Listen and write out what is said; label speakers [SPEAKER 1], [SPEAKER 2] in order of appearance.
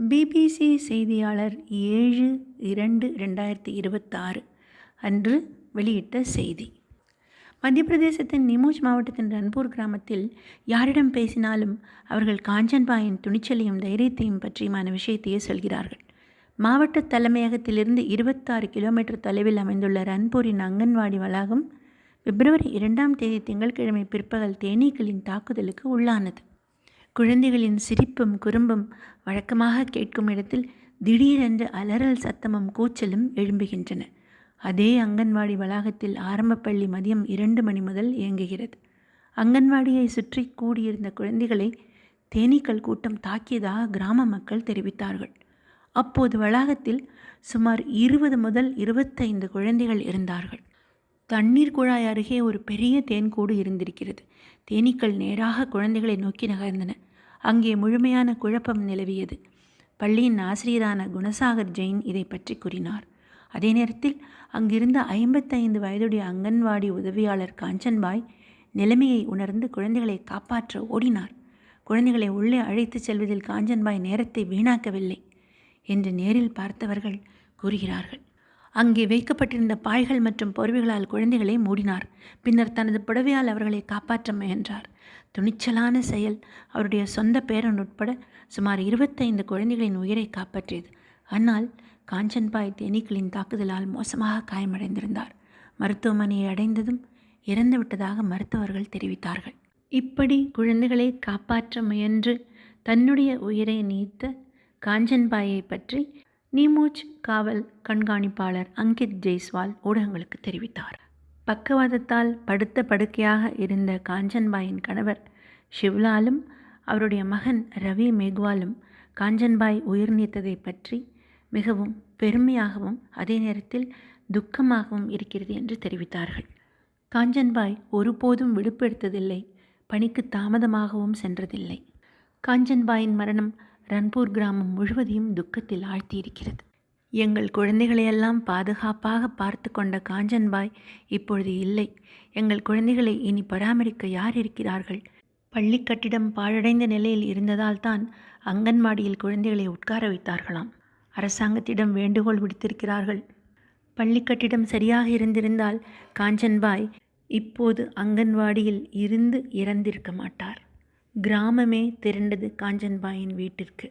[SPEAKER 1] BBC செய்தியாளர் 7/2/2026 அன்று வெளியிட்ட செய்தி. மத்திய பிரதேசத்தின் நிமோஜ் மாவட்டத்தின் ரன்பூர் கிராமத்தில் யாரிடம் பேசினாலும் அவர்கள் காஞ்சன்பாயின் துணிச்சலையும் தைரியத்தையும் பற்றியுமான விஷயத்தையே சொல்கிறார்கள். மாவட்ட தலைமையகத்திலிருந்து 26 கிலோமீட்டர் தொலைவில் அமைந்துள்ள ரன்பூரின் அங்கன்வாடி வளாகம் பிப்ரவரி 2ஆம் தேதி திங்கட்கிழமை பிற்பகல் தேனீக்களின் தாக்குதலுக்கு உள்ளானது. குழந்தைகளின் சிரிப்பும் குறும்பும் வழக்கமாக கேட்கும் இடத்தில் திடீரென்று அலறல் சத்தமும் கூச்சலும் எழும்புகின்றன. அதே அங்கன்வாடி வளாகத்தில் ஆரம்பப்பள்ளி மதியம் 2 மணி முதல் இயங்குகிறது. அங்கன்வாடியை சுற்றி கூடியிருந்த குழந்தைகளை தேனீக்கள் கூட்டம் தாக்கியதாக கிராம மக்கள் தெரிவித்தார்கள். அப்போது வளாகத்தில் சுமார் 20 முதல் 25 குழந்தைகள் இருந்தார்கள். தண்ணீர் குழாய் அருகே ஒரு பெரிய தேன்கூடு இருந்திருக்கிறது. தேனீக்கள் நேராக குழந்தைகளை நோக்கி நகர்ந்தன. அங்கே முழுமையான குழப்பம் நிலவியது. பள்ளியின் ஆசிரியரான குணசாகர் ஜெயின் இதை பற்றி கூறினார். அதே நேரத்தில் அங்கிருந்த 55 வயதுடைய அங்கன்வாடி உதவியாளர் காஞ்சன்பாய் நிலைமையை உணர்ந்து குழந்தைகளை காப்பாற்ற ஓடினார். குழந்தைகளை உள்ளே அழைத்துச் செல்வதில் காஞ்சன்பாய் நேரத்தை வீணாக்கவில்லை என்று நேரில் பார்த்தவர்கள் கூறுகிறார்கள். அங்கே வைக்கப்பட்டிருந்த பாய்கள் மற்றும் போர்வைகளால் குழந்தைகளை மூடினார். பின்னர் தனது புடவையால் அவர்களை காப்பாற்ற முயன்றார். துணிச்சலான செயல் அவருடைய சொந்த பேரன் உட்பட சுமார் 25 குழந்தைகளின் உயிரை காப்பாற்றியது. ஆனால் காஞ்சன்பாய் தேனீக்களின் தாக்குதலால் மோசமாக காயமடைந்திருந்தார். மருத்துவமனையை அடைந்ததும் இறந்து விட்டதாக மருத்துவர்கள் தெரிவித்தார்கள். இப்படி குழந்தைகளை காப்பாற்ற முயன்று தன்னுடைய உயிரை நீத்த காஞ்சன்பாயை பற்றி நிமோஜ் காவல் கண்காணிப்பாளர் அங்கித் ஜெய்ஸ்வால் ஊடகங்களுக்கு தெரிவித்தார். பக்கவாதத்தால் படுத்த படுக்கையாக இருந்த காஞ்சன்பாயின் கணவர் ஷிவ்லாலும் அவருடைய மகன் ரவி மேக்வாலும் காஞ்சன்பாய் உயிர் நீத்ததை பற்றி மிகவும் பெருமையாகவும் அதே நேரத்தில் துக்கமாகவும் இருக்கிறது என்று தெரிவித்தார்கள். காஞ்சன்பாய் ஒருபோதும் விடுப்பெடுத்ததில்லை, பணிக்கு தாமதமாகவும் சென்றதில்லை. காஞ்சன்பாயின் மரணம் ரன்பூர் கிராமம் முழுவதையும் துக்கத்தில் ஆழ்த்தியிருக்கிறது. எங்கள் குழந்தைகளையெல்லாம் பாதுகாப்பாக பார்த்து கொண்ட காஞ்சன்பாய் இப்பொழுது இல்லை. எங்கள் குழந்தைகளை இனி பராமரிக்க யார் இருக்கிறார்கள்? பள்ளி கட்டிடம் பாழடைந்த நிலையில் இருந்ததால் தான் அங்கன்வாடியில் குழந்தைகளை உட்கார வைத்தார்களாம். அரசாங்கத்திடம் வேண்டுகோள் விடுத்திருக்கிறார்கள். பள்ளி கட்டிடம் சரியாக இருந்திருந்தால் காஞ்சன்பாய் இப்போது அங்கன்வாடியில் இருந்து இறந்திருக்க மாட்டார். கிராமமே திரண்டது காஞ்சன்பாயின் வீட்டிற்கு.